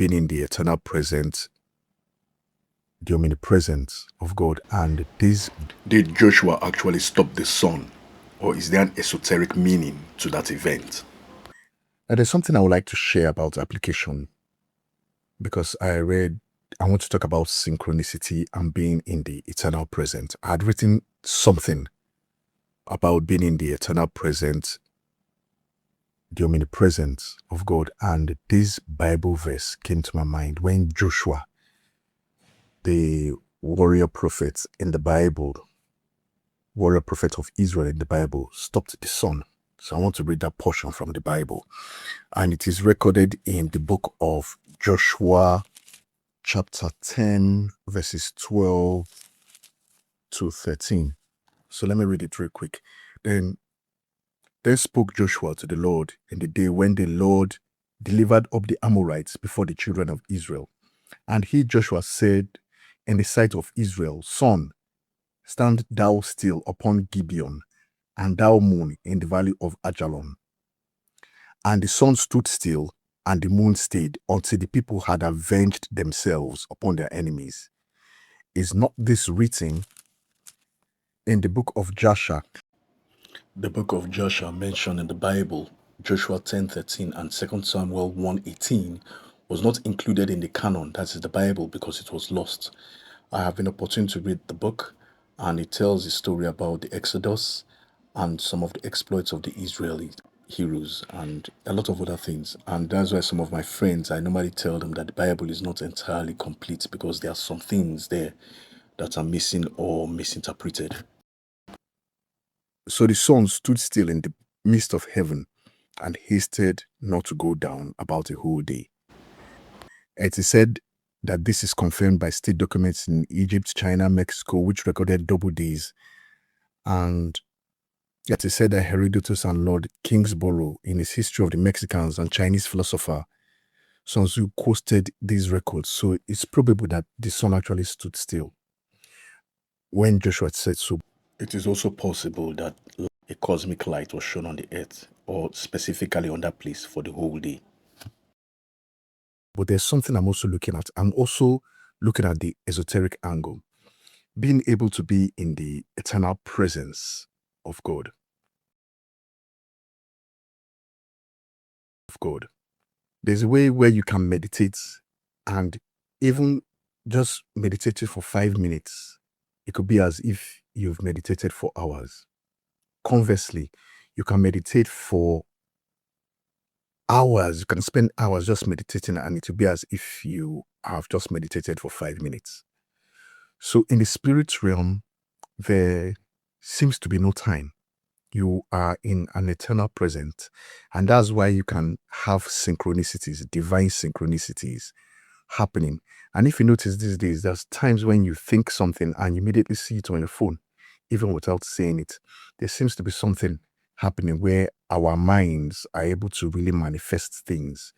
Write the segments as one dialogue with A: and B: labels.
A: being in the eternal presence, the omnipresence of God. And this, did Joshua actually stop the sun, or is there an esoteric meaning to that event? There's something I would like to share about application, because I want to talk about synchronicity and being in the eternal present. I had written something about being in the eternal present, the omnipresence of God, and this Bible verse came to my mind when Joshua, the warrior prophet in the Bible, warrior prophet of Israel in the Bible, stopped the sun. So I want to read that portion from the Bible, and it is recorded in the book of Joshua chapter 10 verses 12 to 13. So let me read it real quick. Then spoke Joshua to the Lord in the day when the Lord delivered up the Amorites before the children of Israel. And he, Joshua, said in the sight of Israel, Sun, stand thou still upon Gibeon, and thou moon in the valley of Ajalon. And the sun stood still, and the moon stayed, until the people had avenged themselves upon their enemies. Is not this written in the book of Joshua? The book of Joshua mentioned in the Bible, Joshua 10:13 and 2 Samuel 1:18, was not included in the canon, that is the Bible, because it was lost. I have been opportune to read the book, and it tells the story about the Exodus and some of the exploits of the Israeli heroes and a lot of other things. And that's why some of my friends, I normally tell them that the Bible is not entirely complete, because there are some things there that are missing or misinterpreted. So the sun stood still in the midst of heaven and hasted not to go down about a whole day. It is said that this is confirmed by state documents in Egypt, China, Mexico, which recorded double days. And it is said that Herodotus and Lord Kingsborough, in his History of the Mexicans, and Chinese philosopher Sun Tzu quoted these records. So it's probable that the sun actually stood still when Joshua said so. It is also possible that a cosmic light was shown on the earth, or specifically on that place, for the whole day. But there's something I'm also looking at. I'm also looking at the esoteric angle. Being able to be in the eternal presence of God. There's a way where you can meditate, and even just meditating for 5 minutes, it could be as if you've meditated for hours. Conversely, you can meditate for hours. You can spend hours just meditating, and it will be as if you have just meditated for 5 minutes. So in the spirit realm, there seems to be no time. You are in an eternal present, and that's why you can have synchronicities, divine synchronicities happening. And if you notice these days, there's times when you think something and you immediately see it on your phone, even without saying it. There seems to be something happening where our minds are able to really manifest things.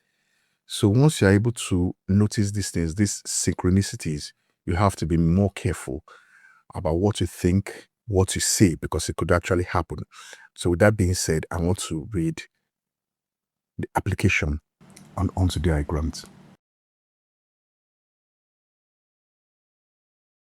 A: So once you're able to notice these things, these synchronicities, you have to be more careful about what you think, what you say, because it could actually happen. So with that being said, I want to read the application onto the diagrams.